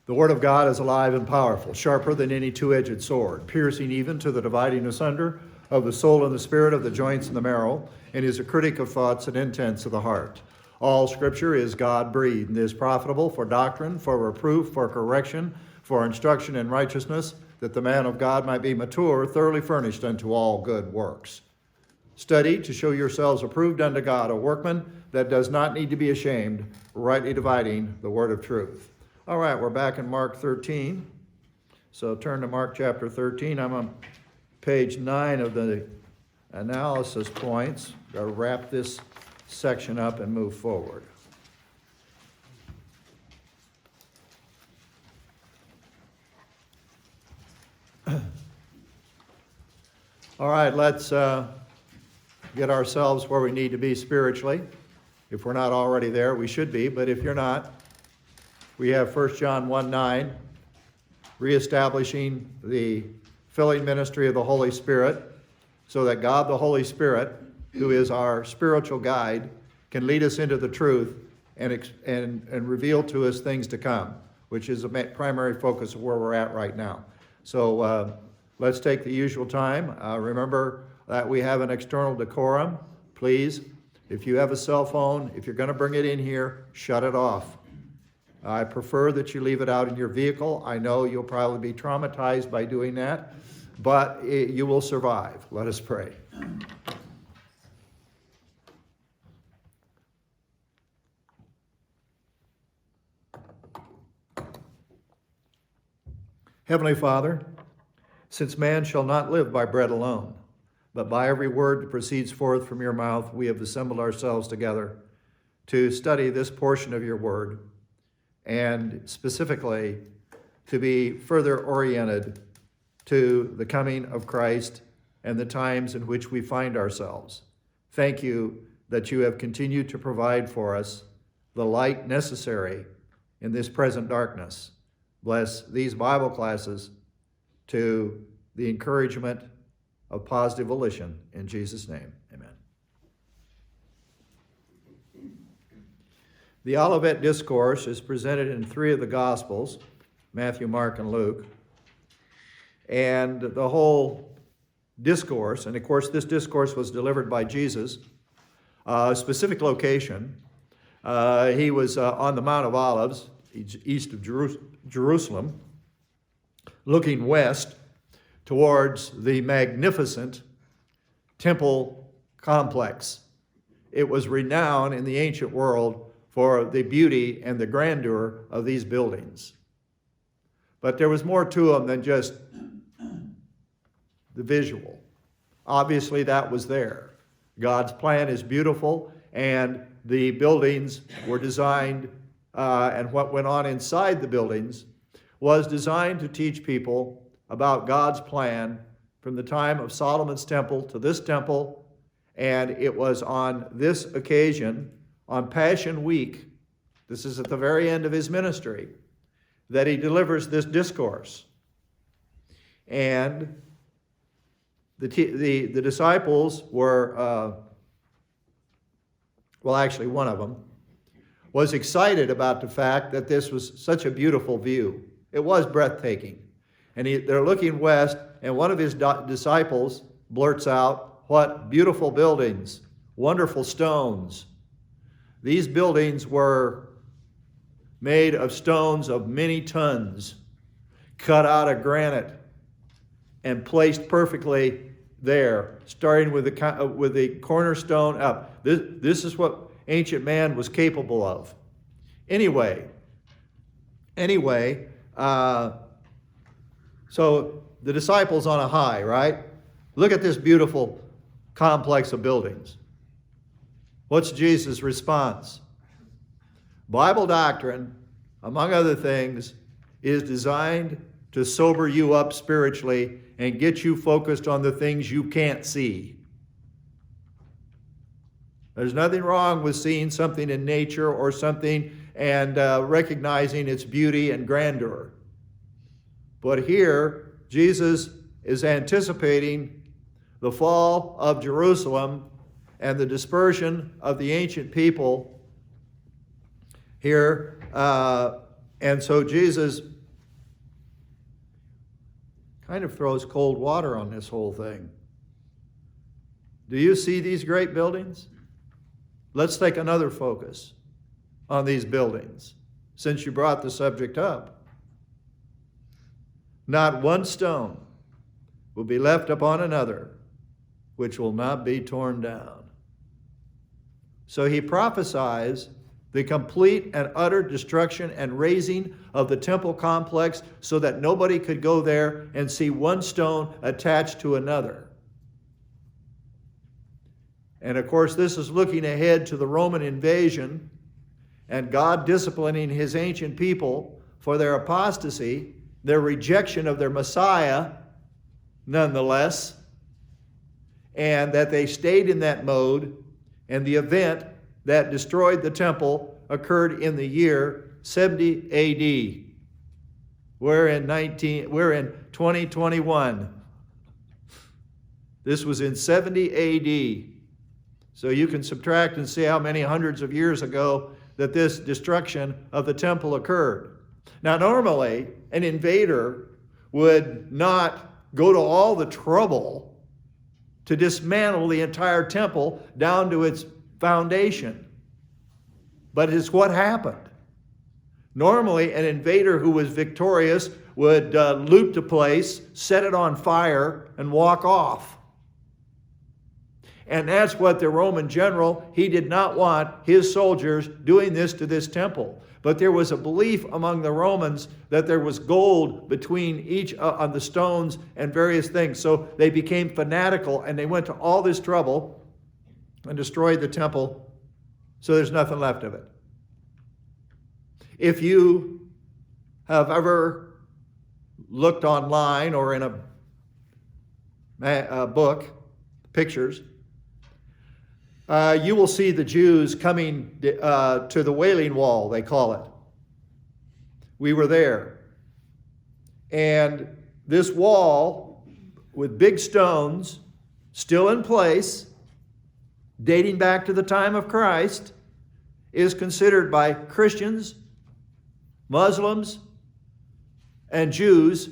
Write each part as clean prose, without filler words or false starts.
The word of God is alive and powerful, sharper than any two-edged sword, piercing even to the dividing asunder of the soul and the spirit, of the joints and the marrow, and is a critic of thoughts and intents of the heart. All Scripture is God-breathed and is profitable for doctrine, for reproof, for correction, for instruction in righteousness, that the man of God might be mature, thoroughly furnished unto all good works. Study to show yourselves approved unto God, a workman that does not need to be ashamed, rightly dividing the word of truth. All right, we're back in Mark 13. So turn to Mark chapter 13. I'm on page 9 of the analysis points. Got to wrap this section up and move forward. All right, let's get ourselves where we need to be spiritually. If we're not already there, we should be, but if you're not, we have 1 John 1:9, reestablishing the filling ministry of the Holy Spirit, so that God the Holy Spirit, who is our spiritual guide, can lead us into the truth and reveal to us things to come, which is the primary focus of where we're at right now. So let's take the usual time. Remember that we have an external decorum. Please, if you have a cell phone, if you're going to bring it in here, shut it off. I prefer that you leave it out in your vehicle. I know you'll probably be traumatized by doing that, but you will survive. Let us pray. Heavenly Father, since man shall not live by bread alone, but by every word that proceeds forth from your mouth, we have assembled ourselves together to study this portion of your word, and specifically to be further oriented to the coming of Christ and the times in which we find ourselves. Thank you that you have continued to provide for us the light necessary in this present darkness. Bless these Bible classes to the encouragement of positive volition. In Jesus' name, amen. The Olivet Discourse is presented in 3 of the Gospels, Matthew, Mark, and Luke. And the whole discourse, and of course this discourse was delivered by Jesus, a specific location. He was on the Mount of Olives, east of Jerusalem, looking west towards the magnificent temple complex. It was renowned in the ancient world for the beauty and the grandeur of these buildings. But there was more to them than just the visual. Obviously, that was there. God's plan is beautiful, and the buildings were designed, and what went on inside the buildings was designed to teach people about God's plan from the time of Solomon's temple to this temple, and it was on this occasion, on Passion Week, this is at the very end of his ministry, that he delivers this discourse. And the disciples were, well, actually one of them was excited about the fact that this was such a beautiful view. It was breathtaking. And they're looking west, and one of his disciples blurts out, "What beautiful buildings, wonderful stones." These buildings were made of stones of many tons, cut out of granite and placed perfectly there, starting with the cornerstone up. This is what ancient man was capable of. Anyway, so the disciples on a high, right? Look at this beautiful complex of buildings. What's Jesus' response? Bible doctrine, among other things, is designed to sober you up spiritually and get you focused on the things you can't see. There's nothing wrong with seeing something in nature or something and recognizing its beauty and grandeur. But here, Jesus is anticipating the fall of Jerusalem and the dispersion of the ancient people here And so Jesus kind of throws cold water on this whole thing. Do you see these great buildings? Let's take another focus on these buildings, since you brought the subject up. Not one stone will be left upon another, which will not be torn down. So he prophesies the complete and utter destruction and razing of the temple complex so that nobody could go there and see one stone attached to another. And of course, this is looking ahead to the Roman invasion and God disciplining his ancient people for their apostasy, their rejection of their Messiah, nonetheless, and that they stayed in that mode, and the event that destroyed the temple occurred in the year 70 AD. We're in 2021. This was in 70 AD. So you can subtract and see how many hundreds of years ago that this destruction of the temple occurred. Now, normally, an invader would not go to all the trouble to dismantle the entire temple down to its foundation. But it's what happened. Normally, an invader who was victorious would loot the place, set it on fire, and walk off. And that's what the Roman general, he did not want his soldiers doing this to this temple. But there was a belief among the Romans that there was gold between each on the stones and various things. So they became fanatical and they went to all this trouble and destroyed the temple so there's nothing left of it. If you have ever looked online or in a book, pictures, you will see the Jews coming to the Wailing Wall, they call it. We were there. And this wall with big stones still in place, dating back to the time of Christ, is considered by Christians, Muslims, and Jews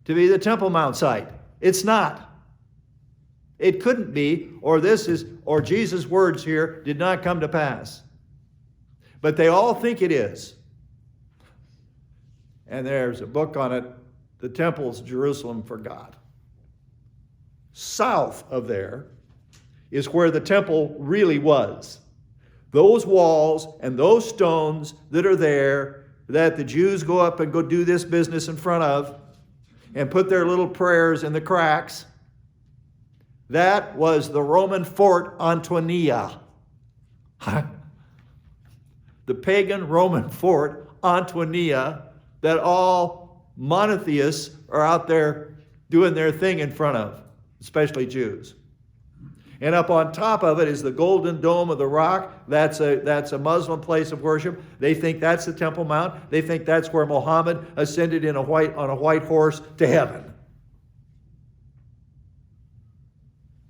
to be the Temple Mount site. It's not. It couldn't be, or Jesus' words here did not come to pass. But they all think it is. And there's a book on it, The Temple's Jerusalem for God. South of there is where the temple really was. Those walls and those stones that are there that the Jews go up and go do this business in front of and put their little prayers in the cracks, that was the Roman Fort Antonia. The pagan Roman Fort Antonia that all monotheists are out there doing their thing in front of, especially Jews. And up on top of it is the Golden Dome of the Rock. That's a Muslim place of worship. They think that's the Temple Mount. They think that's where Muhammad ascended on a white horse to heaven.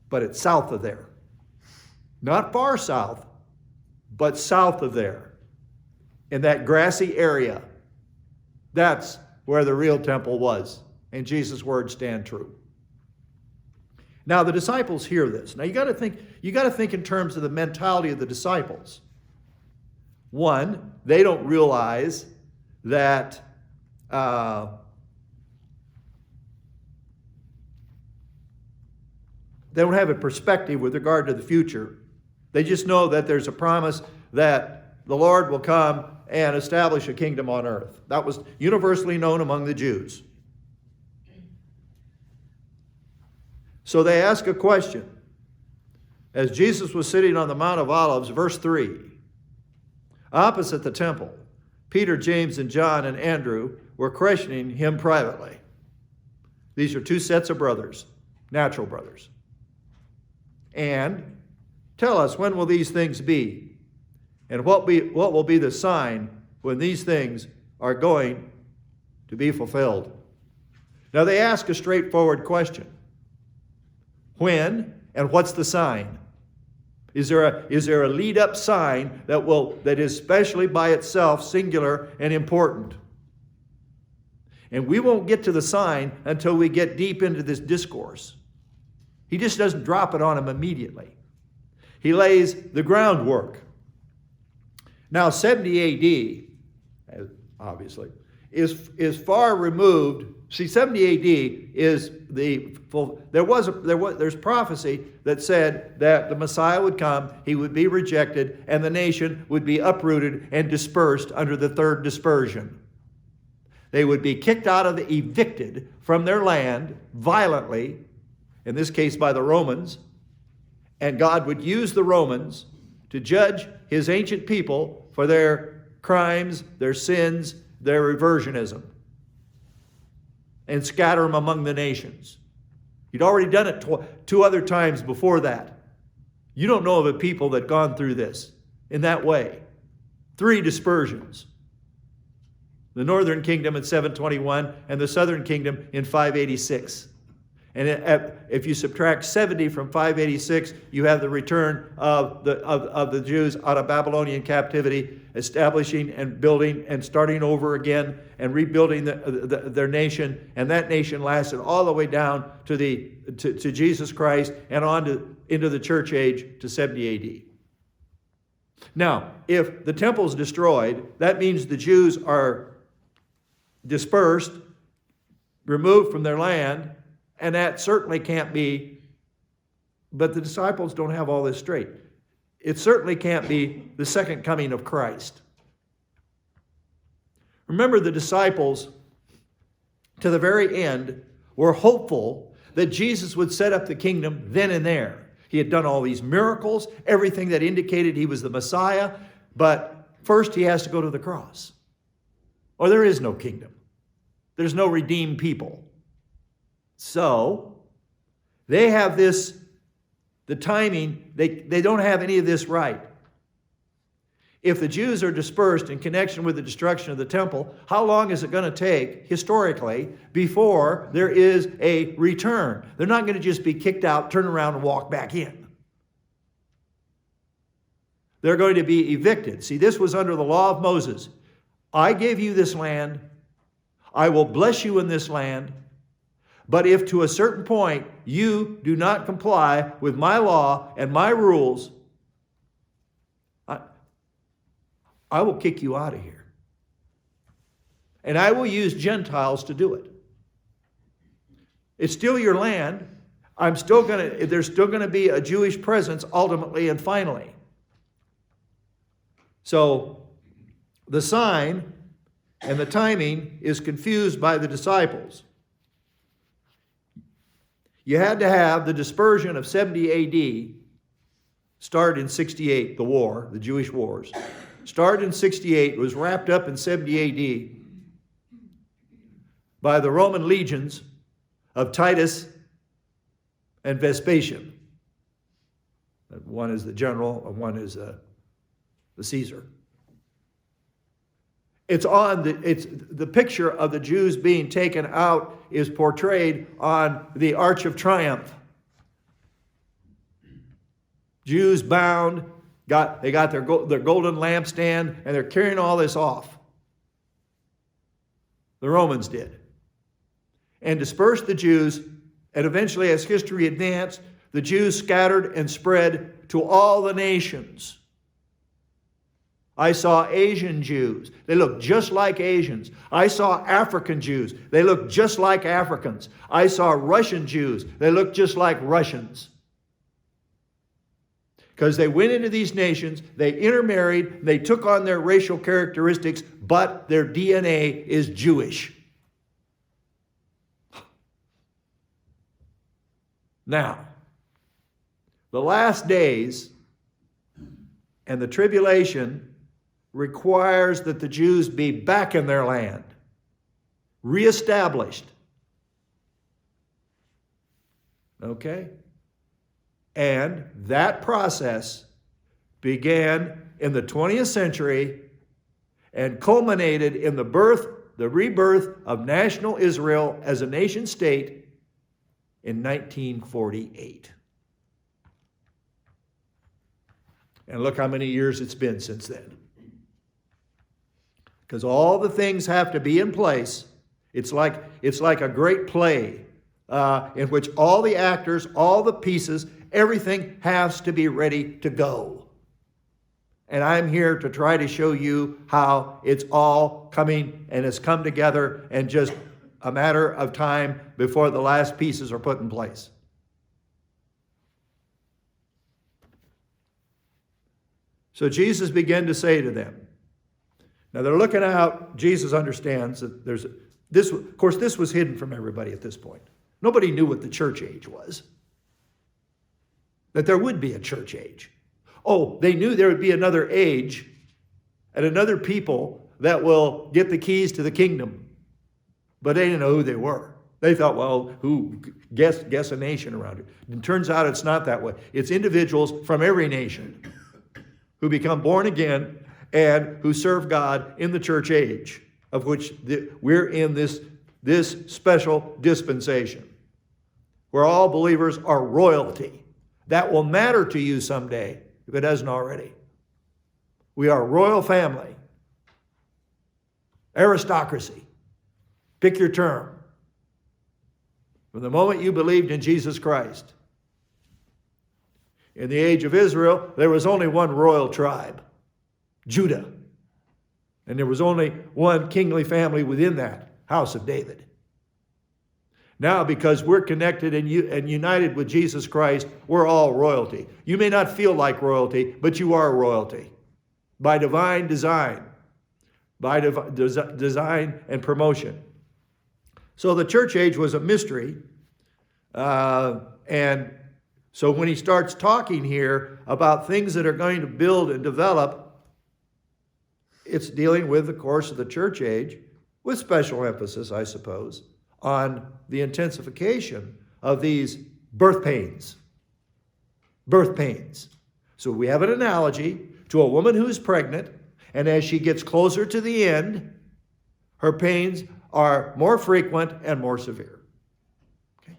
But it's south of there. Not far south, but south of there. In that grassy area. That's where the real temple was. And Jesus' words stand true. Now the disciples hear this. Now you got to think in terms of the mentality of the disciples. One, they don't realize that they don't have a perspective with regard to the future. They just know that there's a promise that the Lord will come and establish a kingdom on earth. That was universally known among the Jews. So they ask a question. As Jesus was sitting on the Mount of Olives, verse 3, opposite the temple, Peter, James, and John and Andrew were questioning him privately. These are two sets of brothers, natural brothers. And tell us, when will these things be? And what will be the sign when these things are going to be fulfilled? Now they ask a straightforward question. When and what's the sign? Is there a lead-up sign that is specially by itself singular and important? And we won't get to the sign until we get deep into this discourse. He just doesn't drop it on them immediately. He lays the groundwork. Now, 70 AD, obviously, is far removed. See, 70 AD is there's prophecy that said that the Messiah would come, he would be rejected, and the nation would be uprooted and dispersed under the third dispersion. They would be kicked out of evicted from their land violently, in this case by the Romans, and God would use the Romans to judge his ancient people for their crimes, their sins, their reversionism, and scatter them among the nations. He'd already done it two other times before that. You don't know of a people that gone through this in that way. 3 dispersions. The northern kingdom in 721 and the southern kingdom in 586. And if you subtract 70 from 586, you have the return of the Jews out of Babylonian captivity, establishing and building and starting over again and rebuilding their nation. And that nation lasted all the way down to Jesus Christ and on into the church age to 70 AD. Now, if the temple's destroyed, that means the Jews are dispersed, removed from their land. And that certainly can't be, but the disciples don't have all this straight. It certainly can't be the second coming of Christ. Remember, the disciples, to the very end, were hopeful that Jesus would set up the kingdom then and there. He had done all these miracles, everything that indicated he was the Messiah, but first he has to go to the cross. Or there is no kingdom. There's no redeemed people. So, they have the timing, they don't have any of this right. If the Jews are dispersed in connection with the destruction of the temple, how long is it going to take, historically, before there is a return? They're not going to just be kicked out, turn around, and walk back in. They're going to be evicted. See, this was under the law of Moses. I gave you this land. I will bless you in this land. But if to a certain point you do not comply with my law and my rules, I will kick you out of here. And I will use Gentiles to do it. It's still your land. There's still going to be a Jewish presence ultimately and finally. So the sign and the timing is confused by the disciples. You had to have the dispersion of 70 AD start in 68, the Jewish wars. Started in 68, was wrapped up in 70 AD by the Roman legions of Titus and Vespasian. One is the general and one is the Caesar. It's the picture of the Jews being taken out is portrayed on the Arch of Triumph. Jews bound, they got their golden lampstand, and they're carrying all this off. The Romans did. And dispersed the Jews, and eventually, as history advanced, the Jews scattered and spread to all the nations. I saw Asian Jews. They looked just like Asians. I saw African Jews. They looked just like Africans. I saw Russian Jews. They looked just like Russians. Because they went into these nations, they intermarried, they took on their racial characteristics, but their DNA is Jewish. Now, the last days and the tribulation requires that the Jews be back in their land, reestablished. Okay? And that process began in the 20th century and culminated in the rebirth of national Israel as a nation state in 1948. And look how many years it's been since then. Because all the things have to be in place It's like a great play in which all the actors, all the pieces, everything has to be ready to go. And I'm here to try to show you how it's all coming and has come together and just a matter of time before the last pieces are put in place. So Jesus began to say to them, now they're looking out. Jesus understands that of course, this was hidden from everybody at this point. Nobody knew what the church age was, that there would be a church age. Oh, they knew there would be another age and another people that will get the keys to the kingdom, but they didn't know who they were. They thought, well, guess a nation around it. And it turns out it's not that way. It's individuals from every nation who become born again and who serve God in the church age, of which we're in this special dispensation, where all believers are royalty. That will matter to you someday, if it hasn't already. We are a royal family. Aristocracy. Pick your term. From the moment you believed in Jesus Christ. In the age of Israel, there was only one royal tribe, Judah. And there was only one kingly family within that, House of David. Now, because we're connected and united with Jesus Christ, we're all royalty. You may not feel like royalty, but you are royalty. By divine design. By design and promotion. So the church age was a mystery. And so when he starts talking here about things that are going to build and develop, it's dealing with the course of the church age, with special emphasis, I suppose, on the intensification of these birth pains. Birth pains. So we have an analogy to a woman who's pregnant, and as she gets closer to the end, her pains are more frequent and more severe. Okay?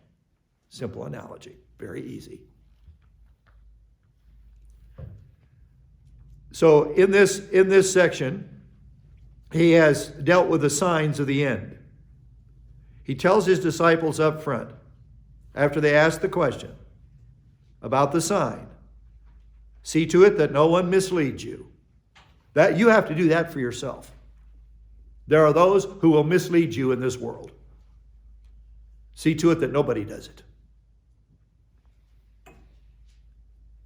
Simple analogy. Very easy. So in this section, he has dealt with the signs of the end. He tells his disciples up front, after they ask the question about the sign, see to it that no one misleads you. That you have to do that for yourself. There are those who will mislead you in this world. See to it that nobody does it.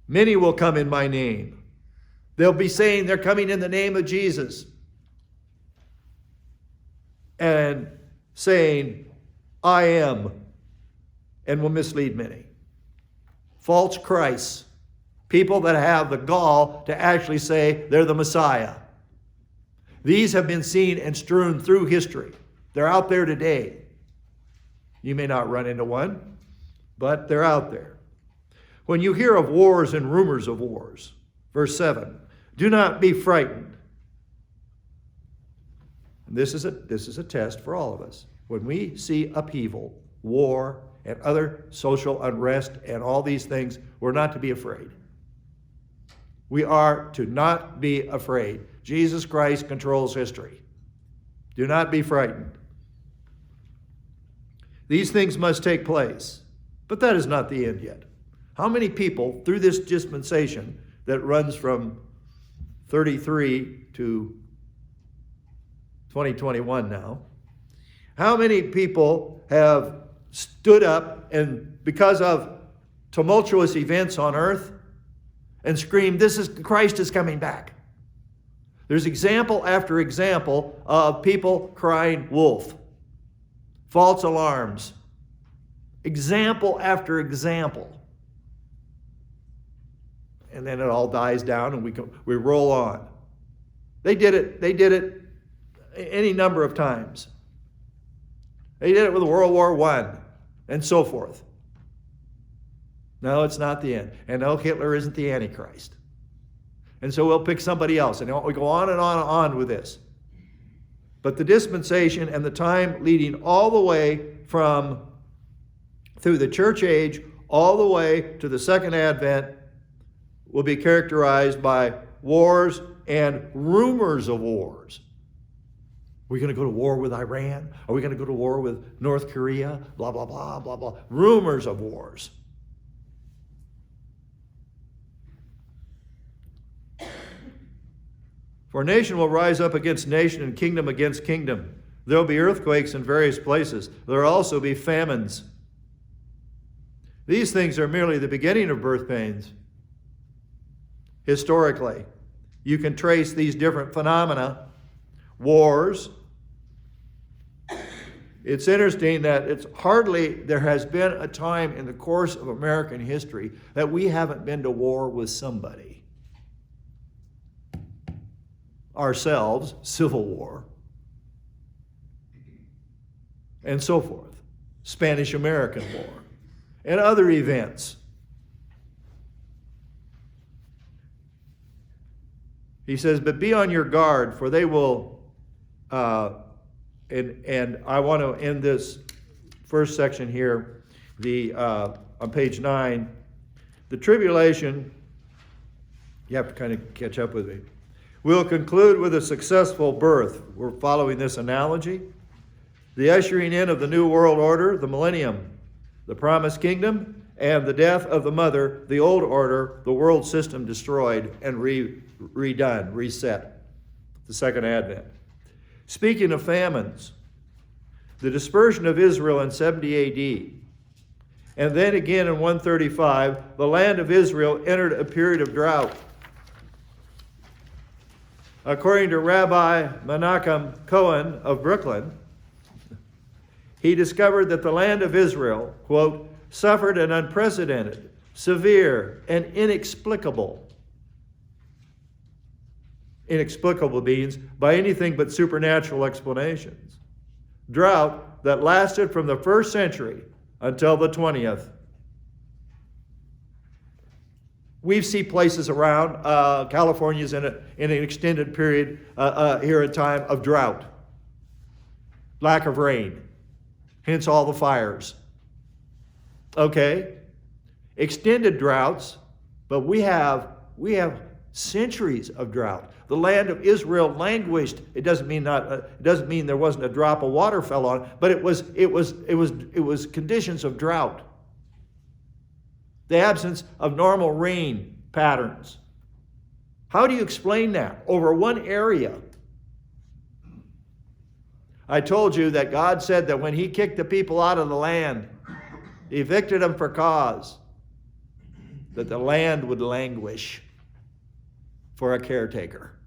Many will come in my name. They'll be saying they're coming in the name of Jesus. And saying, I am, and will mislead many. False Christs. People that have the gall to actually say they're the Messiah. These have been seen and strewn through history. They're out there today. You may not run into one, but they're out there. When you hear of wars and rumors of wars, verse 7, do not be frightened. And this is a test for all of us. When we see upheaval, war, and other social unrest and all these things, we're not to be afraid. We are to not be afraid. Jesus Christ controls history. Do not be frightened. These things must take place, but that is not the end yet. How many people through this dispensation that runs from 33 to 2021 now, how many people have stood up and because of tumultuous events on earth and screamed, Christ is coming back? There's example after example of people crying wolf, false alarms, example after example. And then it all dies down and we roll on. They did it any number of times. They did it with World War I and so forth. No, it's not the end. And no, Hitler isn't the Antichrist. And so we'll pick somebody else. And we go on and on and on with this. But the dispensation and the time leading all the way through the church age, all the way to the second advent, will be characterized by wars and rumors of wars. we going to go to war with Iran? Are we going to go to war with North Korea? Blah, blah, blah, blah, blah. Rumors of wars. For nation will rise up against nation and kingdom against kingdom. There will be earthquakes in various places. There will also be famines. These things are merely the beginning of birth pains. Historically, you can trace these different phenomena, wars. It's interesting that there has been a time in the course of American history that we haven't been to war with somebody. Ourselves, Civil War, and so forth. Spanish-American War, and other events. He says, but be on your guard, for they will, and I want to end this first section here, on page 9, the tribulation, you have to kind of catch up with me. We'll conclude with a successful birth. We're following this analogy. The ushering in of the new world order, the millennium, the promised kingdom, and the death of the mother, the old order, the world system destroyed and redone, reset, the second advent. Speaking of famines, the dispersion of Israel in 70 A.D., and then again in 135, the land of Israel entered a period of drought. According to Rabbi Menachem Cohen of Brooklyn, he discovered that the land of Israel, quote, suffered an unprecedented, severe, and inexplicable means by anything but supernatural explanations. Drought that lasted from the 1st century until the 20th. We see places around, California's in an extended period here in time of drought, lack of rain, hence all the fires. Okay, extended droughts, but we have centuries of drought. The land of Israel languished. It doesn't mean there wasn't a drop of water fell on it, but it was conditions of drought. The absence of normal rain patterns. How do you explain that over one area? I told you that God said that when he kicked the people out of the land, evicted them for cause, that the land would languish for a caretaker.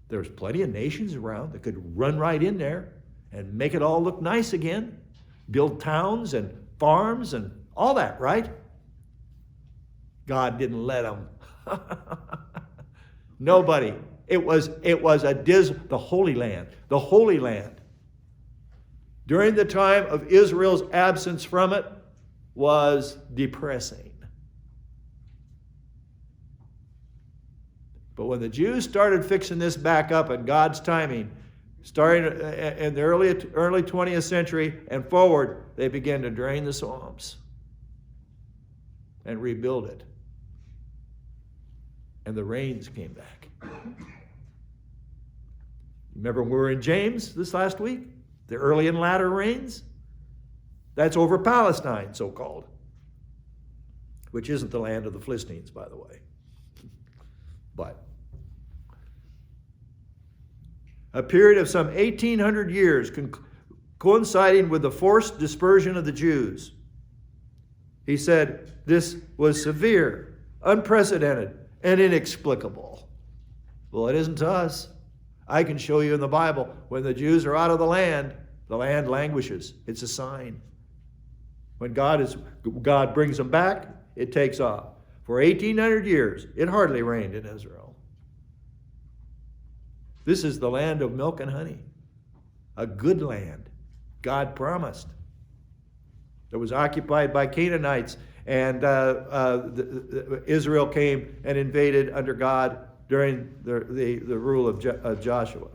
There's plenty of nations around that could run right in there and make it all look nice again, build towns and farms and all that, right? God didn't let them. Nobody. It was the Holy Land. The Holy Land. During the time of Israel's absence from it was depressing. But when the Jews started fixing this back up in God's timing, starting in the early 20th century and forward, they began to drain the swamps and rebuild it. And the rains came back. Remember when we were in James this last week? The early and latter rains? That's over Palestine, so-called. Which isn't the land of the Philistines, by the way. But a period of some 1,800 years coinciding with the forced dispersion of the Jews. He said this was severe, unprecedented, and inexplicable. Well, it isn't to us. I can show you in the Bible, when the Jews are out of the land languishes. It's a sign. When God brings them back, it takes off. For 1,800 years, it hardly rained in Israel. This is the land of milk and honey, a good land God promised. It was occupied by Canaanites, and Israel came and invaded under God during the rule of Joshua.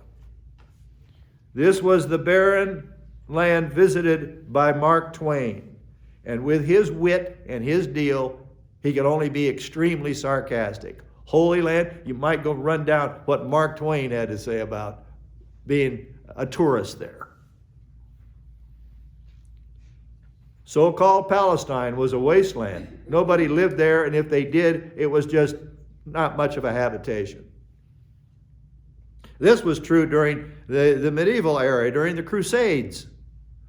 This was the barren land visited by Mark Twain, and with his wit and his deal, he could only be extremely sarcastic. Holy Land, you might go run down what Mark Twain had to say about being a tourist there. So-called Palestine was a wasteland. Nobody lived there, and if they did, it was just not much of a habitation. This was true during the medieval era, during the Crusades,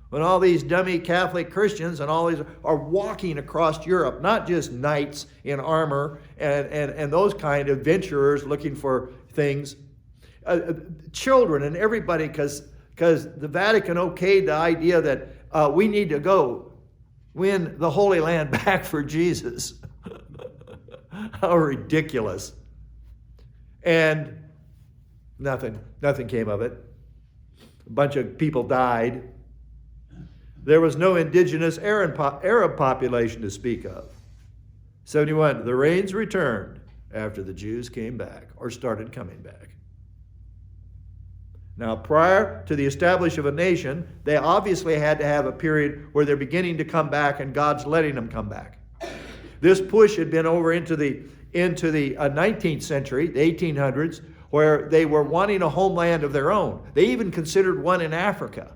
when all these dummy Catholic Christians and all these are walking across Europe, not just knights in armor and those kind of adventurers looking for things, children and everybody, because the Vatican okayed the idea that we need to go win the Holy Land back for Jesus. How ridiculous. And nothing came of it. A bunch of people died. There was no indigenous Arab population to speak of. 71, the rains returned after the Jews came back or started coming back. Now, prior to the establishment of a nation, they obviously had to have a period where they're beginning to come back and God's letting them come back. This push had been over into the 19th century, the 1800s, where they were wanting a homeland of their own. They even considered one in Africa.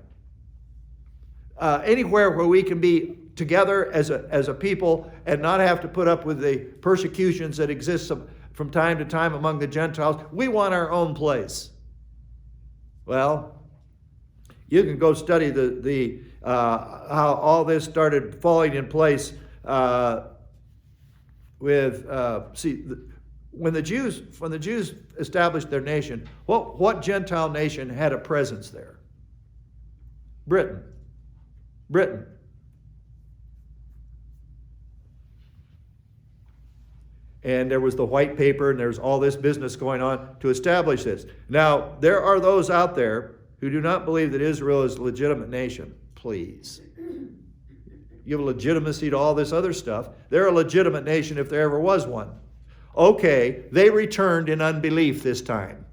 Anywhere where we can be together as a people and not have to put up with the persecutions that exist from time to time among the Gentiles. We want our own place. Well, you can go study how all this started falling in place when the Jews established their nation. What Gentile nation had a presence there? Britain. And there was the white paper, and there's all this business going on to establish this. Now, there are those out there who do not believe that Israel is a legitimate nation. Please. Give legitimacy to all this other stuff. They're a legitimate nation if there ever was one. Okay, they returned in unbelief this time.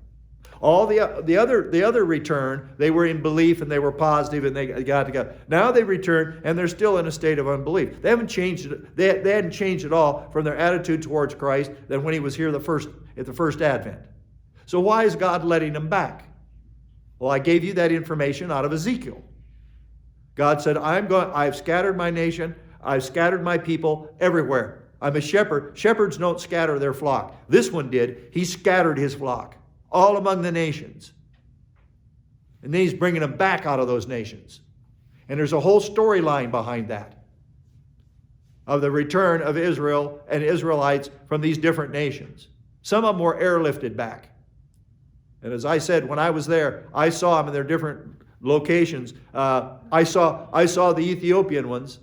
All the other return, they were in belief and they were positive and they got together. Now they return and they're still in a state of unbelief. They haven't changed it. They hadn't changed at all from their attitude towards Christ than when he was here at the first Advent. So why is God letting them back? Well, I gave you that information out of Ezekiel. God said, I've scattered my nation. I've scattered my people everywhere. I'm a shepherd. Shepherds don't scatter their flock. This one did. He scattered his flock all among the nations. And then he's bringing them back out of those nations. And there's a whole storyline behind that of the return of Israel and Israelites from these different nations. Some of them were airlifted back. And as I said, when I was there, I saw them in their different locations. I saw the Ethiopian ones.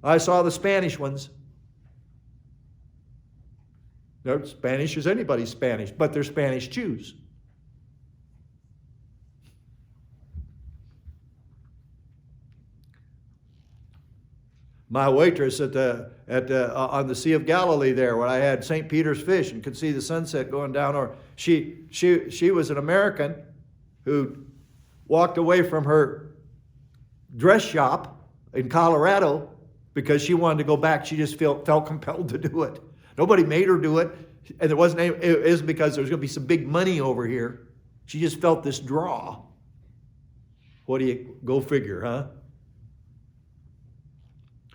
I saw the Spanish ones. They're Spanish as anybody's Spanish, but they're Spanish Jews. My waitress on the Sea of Galilee there, where I had St. Peter's fish and could see the sunset going down, or she was an American who walked away from her dress shop in Colorado because she wanted to go back. She just felt compelled to do it. Nobody made her do it, and it isn't because there's going to be some big money over here. She just felt this draw. What do you go figure, huh?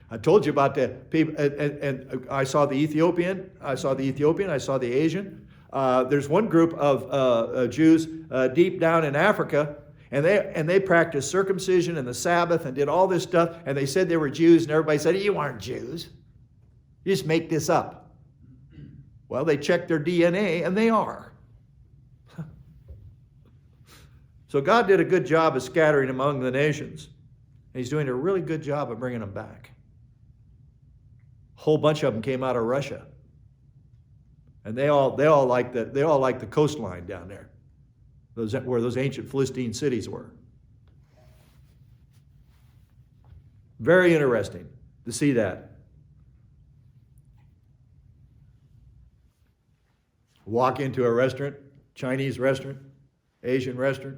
I told you about the people, and I saw the Ethiopian. I saw the Asian. There's one group of Jews deep down in Africa, and they practiced circumcision and the Sabbath and did all this stuff, and they said they were Jews, and everybody said, "You aren't Jews. You just make this up." Well, they checked their DNA, and they are. So God did a good job of scattering among the nations. And he's doing a really good job of bringing them back. A whole bunch of them came out of Russia. And they all like the coastline down there, where those ancient Philistine cities were. Very interesting to see that. Walk into a restaurant, Chinese restaurant, Asian restaurant,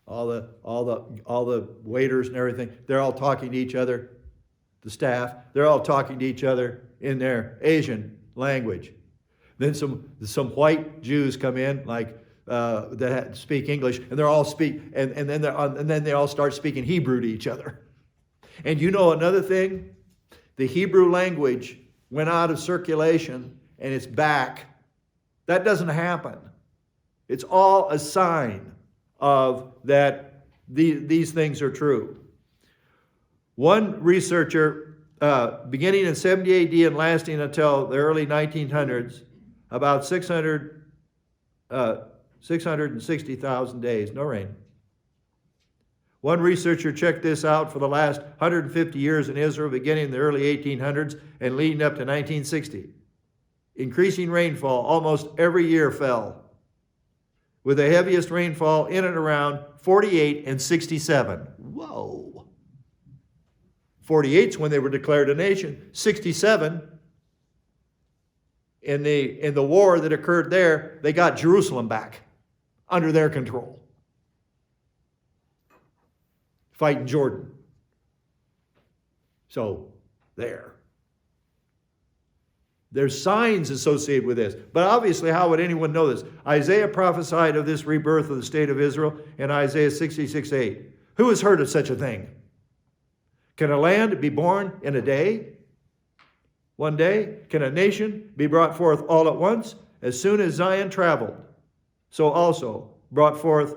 all the waiters and everything, they're all talking to each other. The staff, they're all talking to each other in their Asian language. Then some white Jews come in, like that speak English, and they're all speak, and then they all start speaking Hebrew to each other. And you know another thing? The Hebrew language went out of circulation and it's back. That doesn't happen. It's all a sign of that these things are true. One researcher, beginning in 70 AD and lasting until the early 1900s, about 660,000 days, no rain. One researcher checked this out for the last 150 years in Israel, beginning in the early 1800s and leading up to 1960. Increasing rainfall almost every year fell, with the heaviest rainfall in and around 48 and 67. Whoa. 48's when they were declared a nation. 67, in the war that occurred there, they got Jerusalem back under their control. Fighting Jordan. So, there's signs associated with this. But obviously, how would anyone know this? Isaiah prophesied of this rebirth of the state of Israel in Isaiah 66:8. Who has heard of such a thing? Can a land be born in a day? One day? Can a nation be brought forth all at once? As soon as Zion traveled, so also brought forth,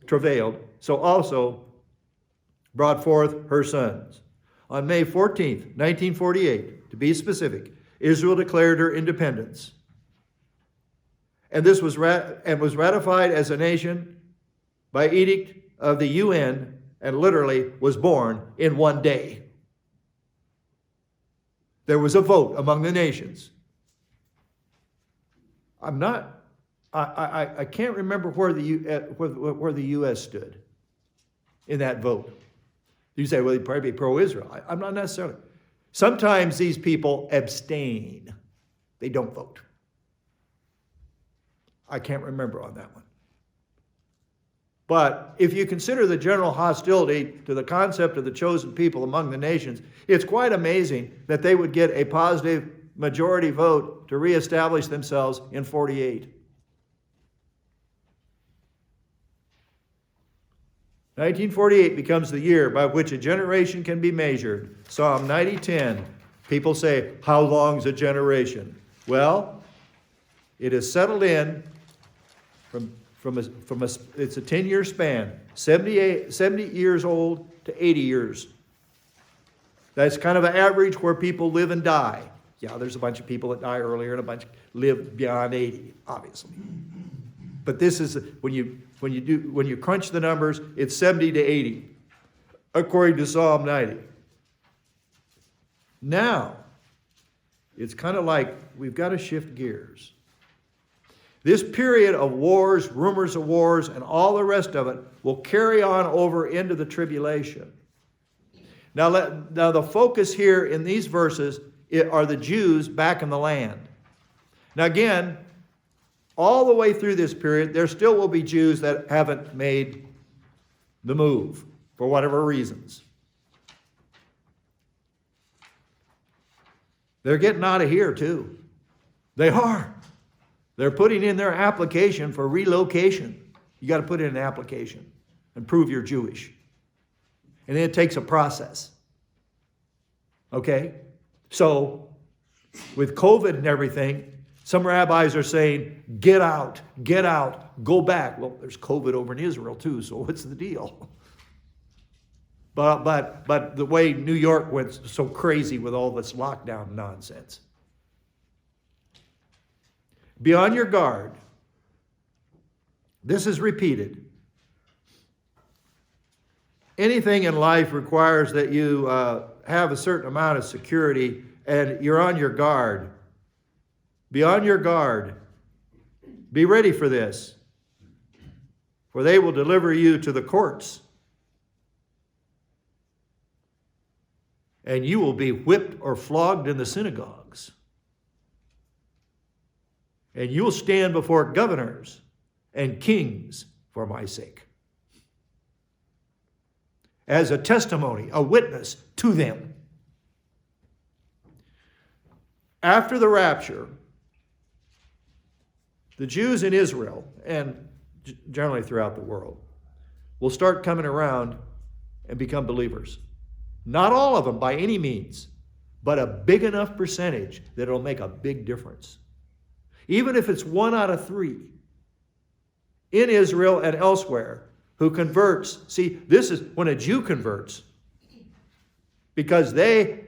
travailed, so also brought forth her sons. On May 14th, 1948, to be specific, Israel declared her independence. And this was ratified as a nation by edict of the UN, and literally was born in one day. There was a vote among the nations. I can't remember where the U.S. stood in that vote. You say, well, he'd probably be pro-Israel. I'm not necessarily. Sometimes these people abstain. They don't vote. I can't remember on that one. But if you consider the general hostility to the concept of the chosen people among the nations, it's quite amazing that they would get a positive majority vote to reestablish themselves in 48. 1948 becomes the year by which a generation can be measured. Psalm 90:10. People say, how long's a generation? Well, it is settled in it's a 10-year span, 70 years old to 80 years. That's kind of an average where people live and die. Yeah, there's a bunch of people that die earlier and a bunch live beyond 80, obviously. But this is when you crunch the numbers, it's 70 to 80, according to Psalm 90. Now, it's kind of like we've got to shift gears. This period of wars, rumors of wars, and all the rest of it will carry on over into the tribulation. Now the focus here in these verses are the Jews back in the land. Now again, all the way through this period, there still will be Jews that haven't made the move for whatever reasons. They're getting out of here too. They are. They're putting in their application for relocation. You got to put in an application and prove you're Jewish. And then it takes a process. Okay? So, with COVID and everything, some rabbis are saying, get out, go back. Well, there's COVID over in Israel too, so what's the deal? But the way New York went so crazy with all this lockdown nonsense. Be on your guard. This is repeated. Anything in life requires that you have a certain amount of security, and you're on your guard. Be on your guard. Be ready for this, for they will deliver you to the courts, and you will be whipped or flogged in the synagogues. And you'll stand before governors and kings for my sake, as a testimony, a witness to them. After the rapture, the Jews in Israel, and generally throughout the world, will start coming around and become believers. Not all of them by any means, but a big enough percentage that it'll make a big difference. Even if it's 1 out of 3 in Israel and elsewhere who converts. See, this is when a Jew converts, because they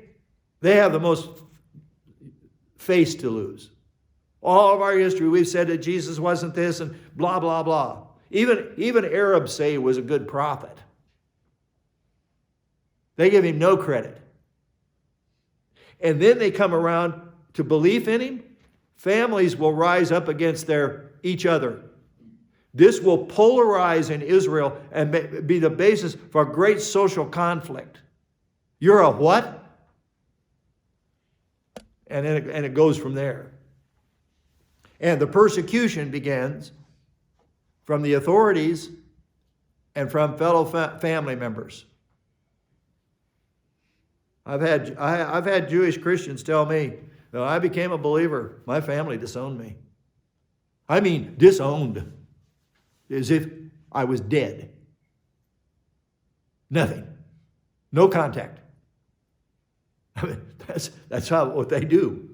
have the most face to lose. All of our history, we've said that Jesus wasn't this and blah, blah, blah. Even Arabs say he was a good prophet. They give him no credit. And then they come around to belief in him. Families will rise up against each other. This will polarize in Israel and be the basis for a great social conflict. You're a what? And it goes from there. And the persecution begins from the authorities and from fellow family members. I've had Jewish Christians tell me, when I became a believer, my family disowned me. I mean, disowned. As if I was dead. Nothing. No contact. I mean, that's what they do.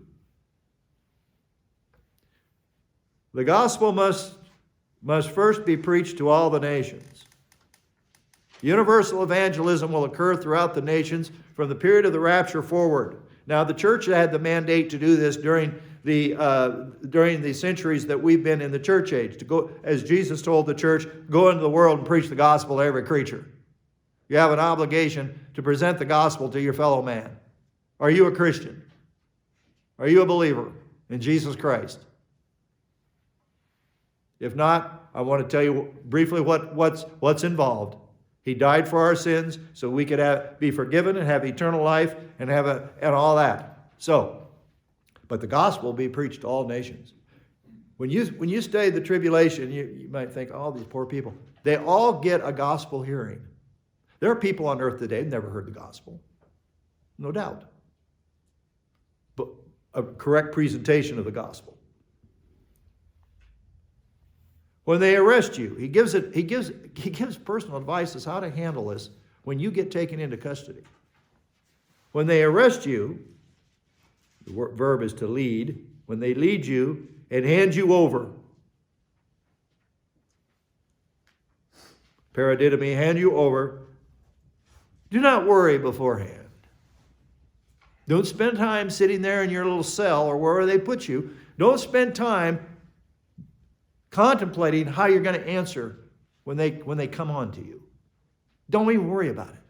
The gospel must first be preached to all the nations. Universal evangelism will occur throughout the nations from the period of the rapture forward. Now, the church had the mandate to do this during the centuries that we've been in the church age, to go, as Jesus told the church, go into the world and preach the gospel to every creature. You have an obligation to present the gospel to your fellow man. Are you a Christian? Are you a believer in Jesus Christ? If not, I want to tell you briefly what's involved. He died for our sins so we could be forgiven and have eternal life and all that. But the gospel will be preached to all nations. When you study the tribulation, you might think, oh, these poor people. They all get a gospel hearing. There are people on earth today who've never heard the gospel. No doubt. But a correct presentation of the gospel. When they arrest you, he gives personal advice as how to handle this when you get taken into custody. When they arrest you, the verb is to lead. When they lead you and hand you over. Paradidomi, hand you over. Do not worry beforehand. Don't spend time sitting there in your little cell or wherever they put you. Don't spend time contemplating how you're going to answer when they come on to you. Don't even worry about it.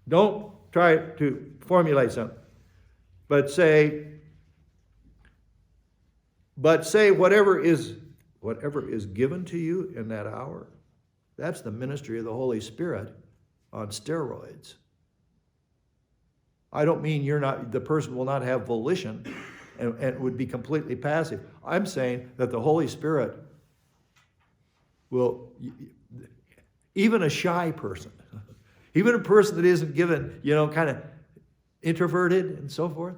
Don't try to formulate something. But say whatever is given to you in that hour. That's the ministry of the Holy Spirit on steroids. I don't mean the person will not have volition and would be completely passive. I'm saying that the Holy Spirit will, even a shy person, even a person that isn't given, kind of introverted and so forth,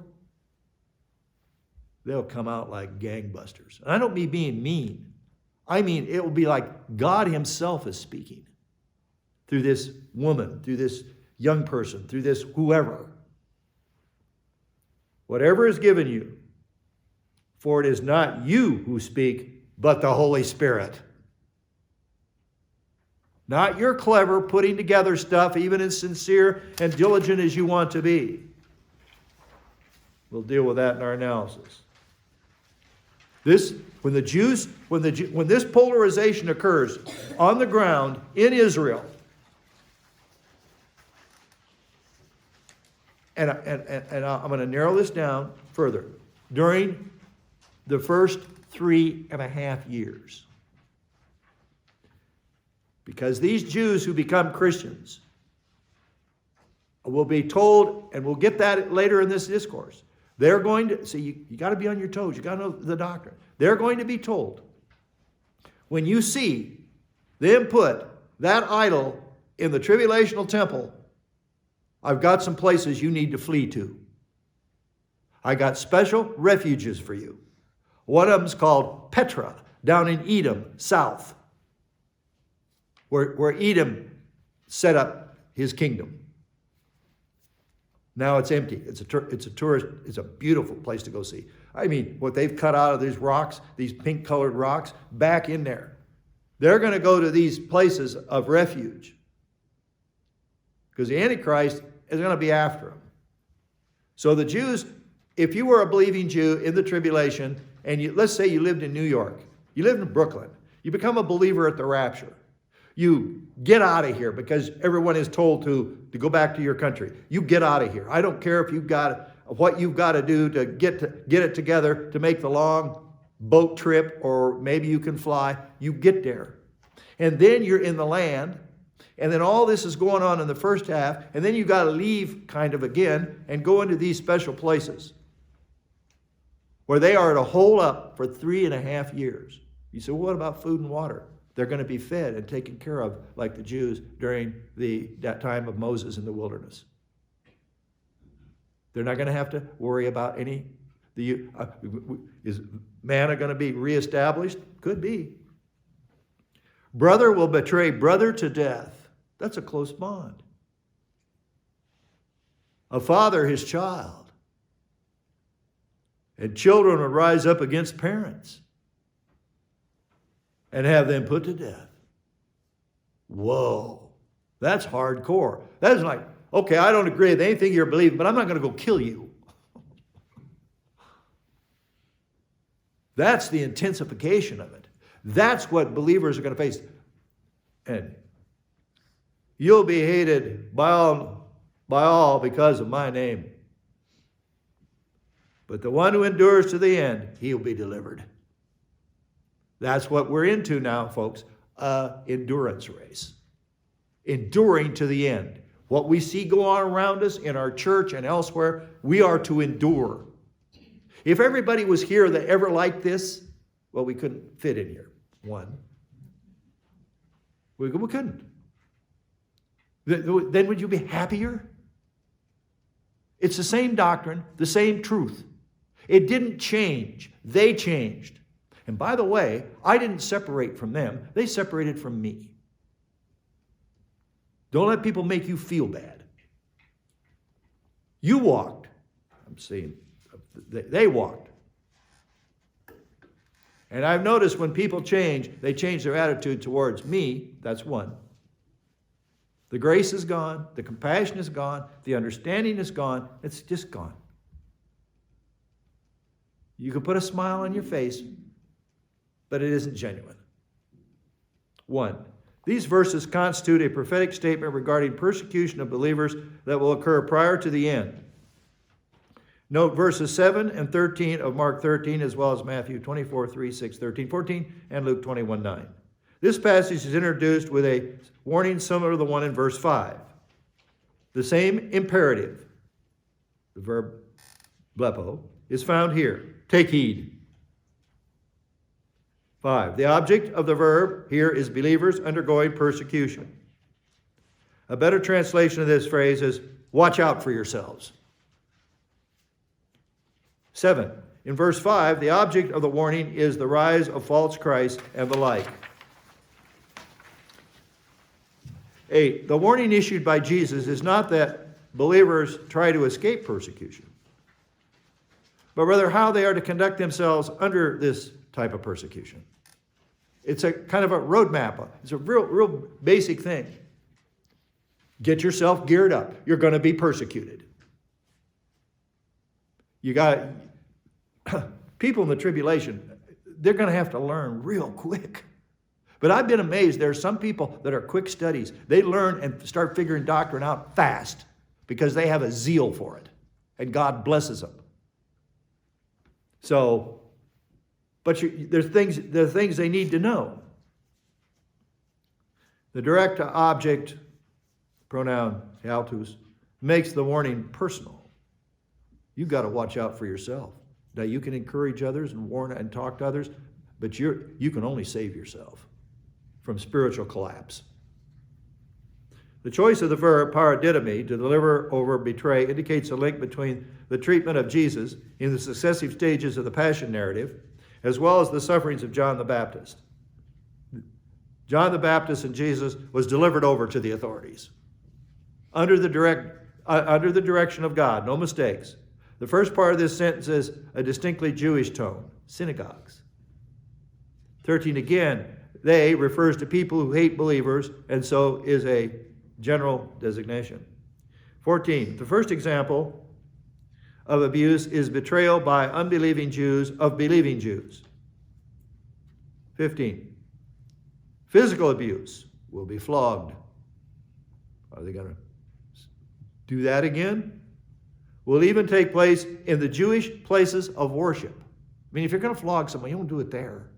they'll come out like gangbusters. And I don't mean being mean. I mean, it will be like God himself is speaking through this woman, through this young person, through this whoever. Whatever is given you, for it is not you who speak, but the Holy Spirit. Not your clever putting together stuff, even as sincere and diligent as you want to be. We'll deal with that in our analysis. When this polarization occurs on the ground in Israel, and I'm going to narrow this down further, during the first 3.5 years. Because these Jews who become Christians will be told, and we'll get that later in this discourse, they're going to, see, you got to be on your toes. You got to know the doctrine. They're going to be told, when you see them put that idol in the tribulational temple, I've got some places you need to flee to. I got special refuges for you. One of them's called Petra. down in Edom, south, where Edom set up his kingdom. Now it's empty. It's a beautiful place to go see. I mean, what they've cut out of these rocks, these pink-colored rocks, back in there. They're going to go to these places of refuge because the Antichrist is going to be after them. So the Jews, if you were a believing Jew in the tribulation, and let's say you lived in New York, you lived in Brooklyn, you become a believer at the rapture. You get out of here because everyone is told to go back to your country. You get out of here. I don't care if you've got what you've got to do to get it together to make the long boat trip, or maybe you can fly. You get there. And then you're in the land, and then all this is going on in the first half, and then you got to leave kind of again and go into these special places where they are to hole up for 3.5 years. You say, well, what about food and water? They're going to be fed and taken care of like the Jews during that time of Moses in the wilderness. They're not going to have to worry about is manna going to be reestablished? Could be. Brother will betray brother to death. That's a close bond. A father his child. And children will rise up against parents and have them put to death. Whoa, that's hardcore. That is like, okay, I don't agree with anything you're believing, but I'm not going to go kill you. That's the intensification of it. That's what believers are going to face. And you'll be hated by all because of my name. But the one who endures to the end, he'll be delivered. That's what we're into now, folks. Endurance race. Enduring to the end. What we see go on around us in our church and elsewhere, we are to endure. If everybody was here that ever liked this, well, we couldn't fit in here. One. We couldn't. Then would you be happier? It's the same doctrine, the same truth. It didn't change. They changed. And by the way, I didn't separate from them. They separated from me. Don't let people make you feel bad. You walked. I'm saying they walked. And I've noticed when people change, they change their attitude towards me. That's one. The grace is gone. The compassion is gone. The understanding is gone. It's just gone. You can put a smile on your face, but it isn't genuine. 1. These verses constitute a prophetic statement regarding persecution of believers that will occur prior to the end. Note verses 7 and 13 of Mark 13, as well as Matthew 24, 3, 6, 13, 14, and Luke 21, 9. This passage is introduced with a warning similar to the one in verse 5. The same imperative, the verb blepo, is found here. Take heed. 5. The object of the verb here is believers undergoing persecution. A better translation of this phrase is, watch out for yourselves. 7. In verse 5, the object of the warning is the rise of false Christ and the like. 8. The warning issued by Jesus is not that believers try to escape persecution, but rather how they are to conduct themselves under this type of persecution. It's a kind of a roadmap. It's a real basic thing. Get yourself geared up. You're going to be persecuted. You got people in the tribulation, they're going to have to learn real quick. But I've been amazed. There are some people that are quick studies. They learn and start figuring doctrine out fast because they have a zeal for it. And God blesses them. So, but there are things they need to know. The direct object, pronoun autos, makes the warning personal. You've got to watch out for yourself. Now, you can encourage others and warn and talk to others, but you can only save yourself from spiritual collapse. The choice of the verb paradidomi, to deliver over, betray, indicates a link between the treatment of Jesus in the successive stages of the Passion narrative as well as the sufferings of John the Baptist. John the Baptist and Jesus was delivered over to the authorities under the direction of God, no mistakes. The first part of this sentence is a distinctly Jewish tone, synagogues. 13 again, they refers to people who hate believers, and so is a general designation. 14, the first example of abuse is betrayal by unbelieving Jews of believing Jews. 15, physical abuse will be flogged. Are they going to do that again? Will even take place in the Jewish places of worship. I mean, if you're going to flog someone, you don't do it there.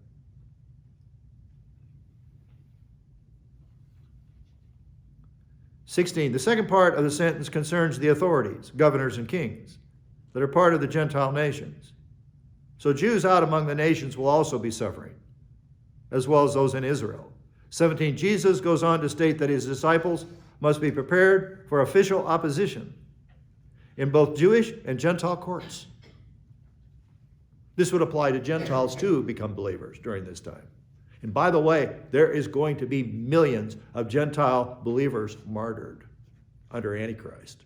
16, the second part of the sentence concerns the authorities, governors and kings, that are part of the Gentile nations. So Jews out among the nations will also be suffering, as well as those in Israel. 17, Jesus goes on to state that his disciples must be prepared for official opposition in both Jewish and Gentile courts. This would apply to Gentiles too who become believers during this time. And by the way, there is going to be millions of Gentile believers martyred under Antichrist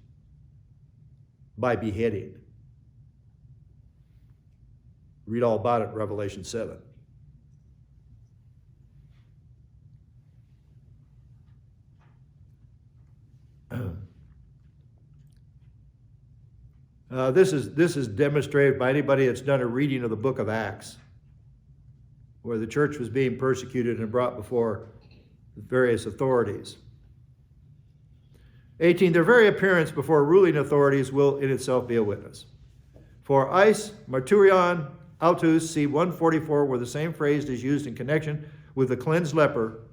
by beheading. Read all about it in Revelation 7. This is demonstrated by anybody that's done a reading of the book of Acts, where the church was being persecuted and brought before various authorities. 18, their very appearance before ruling authorities will in itself be a witness. For eis, marturion, autus, see 144, where the same phrase is used in connection with the cleansed leper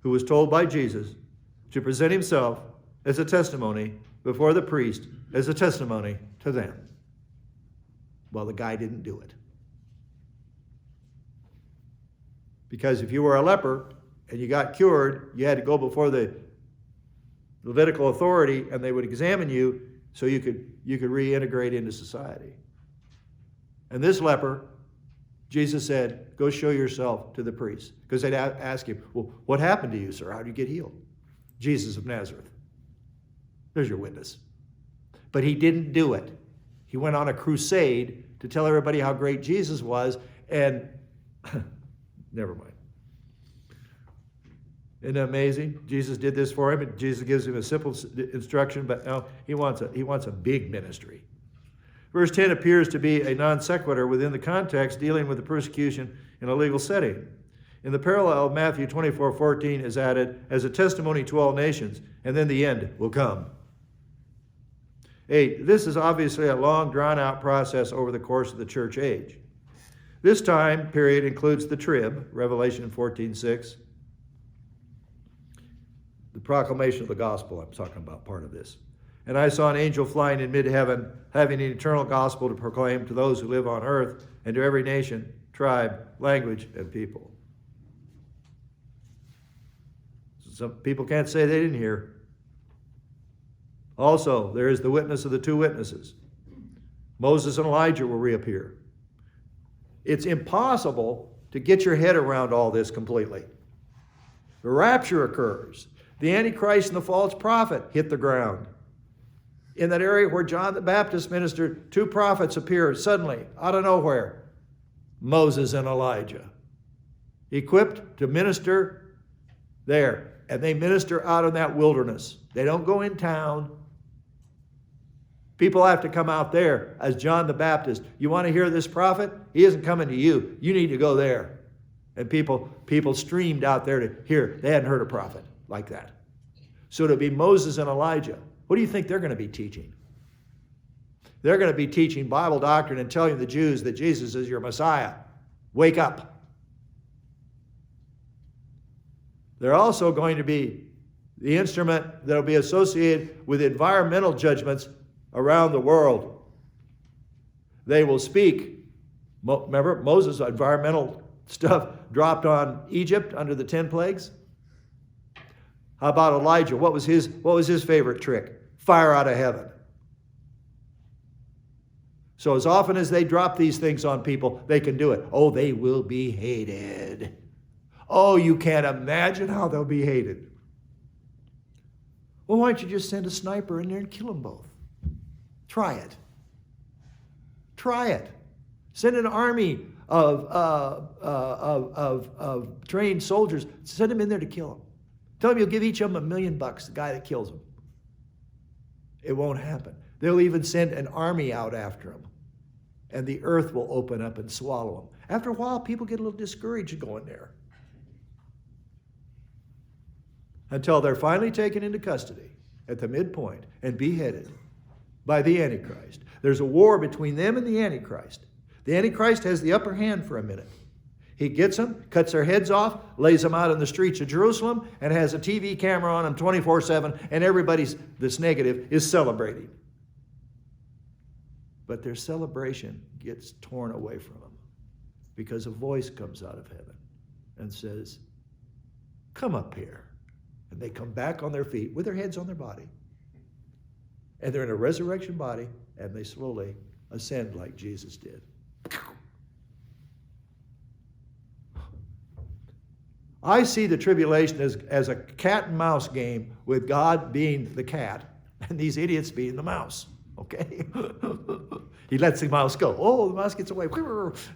who was told by Jesus to present himself as a testimony before the priest, as a testimony to them. Well, the guy didn't do it. Because if you were a leper and you got cured, you had to go before the Levitical authority and they would examine you so you could reintegrate into society. And this leper, Jesus said, go show yourself to the priest. Because they'd ask him, well, what happened to you, sir? How did you get healed? Jesus of Nazareth. There's your witness. But he didn't do it. He went on a crusade to tell everybody how great Jesus was, and never mind. Isn't that amazing? Jesus did this for him, and Jesus gives him a simple instruction, but no, he wants a big ministry. Verse 10 appears to be a non sequitur within the context dealing with the persecution in a legal setting. In the parallel, Matthew 24:14 is added as a testimony to all nations, and then the end will come. 8, this is obviously a long, drawn-out process over the course of the church age. This time period includes the trib, Revelation 14:6. The proclamation of the gospel, I'm talking about part of this. And I saw an angel flying in mid-heaven, having an eternal gospel to proclaim to those who live on earth and to every nation, tribe, language, and people. Some people can't say they didn't hear. Also, there is the witness of the two witnesses. Moses and Elijah will reappear. It's impossible to get your head around all this completely. The rapture occurs. The Antichrist and the false prophet hit the ground. In that area where John the Baptist ministered, two prophets appear suddenly, out of nowhere. Moses and Elijah. Equipped to minister there. And they minister out in that wilderness. They don't go in town. People have to come out there as John the Baptist. You want to hear this prophet? He isn't coming to you. You need to go there. And people streamed out there to hear. They hadn't heard a prophet like that. So to be Moses and Elijah, what do you think they're going to be teaching? They're going to be teaching Bible doctrine and telling the Jews that Jesus is your Messiah. Wake up. They're also going to be the instrument that will be associated with environmental judgments around the world. They will speak. Remember, Moses' environmental stuff dropped on Egypt under the 10 plagues? How about Elijah? What was his favorite trick? Fire out of heaven. So as often as they drop these things on people, they can do it. Oh, they will be hated. Oh, you can't imagine how they'll be hated. Well, why don't you just send a sniper in there and kill them both? Try it. Try it. Send an army of trained soldiers. Send them in there to kill them. Tell them you'll give each of them $1 million, the guy that kills them. It won't happen. They'll even send an army out after them. And the earth will open up and swallow them. After a while, people get a little discouraged going there. Until they're finally taken into custody at the midpoint and beheaded by the Antichrist. There's a war between them and the Antichrist. The Antichrist has the upper hand for a minute. He gets them, cuts their heads off, lays them out in the streets of Jerusalem, and has a TV camera on them 24/7, and everybody that's negative is celebrating. But their celebration gets torn away from them because a voice comes out of heaven and says, "Come up here." And they come back on their feet with their heads on their body. And they're in a resurrection body, and they slowly ascend like Jesus did. I see the tribulation as a cat and mouse game, with God being the cat and these idiots being the mouse. Okay? He lets the mouse go. Oh, the mouse gets away.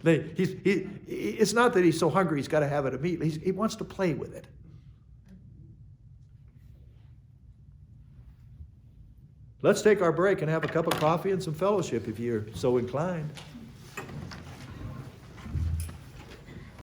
It's not that he's so hungry he's got to have it immediately. He wants to play with it. Let's take our break and have a cup of coffee and some fellowship if you're so inclined.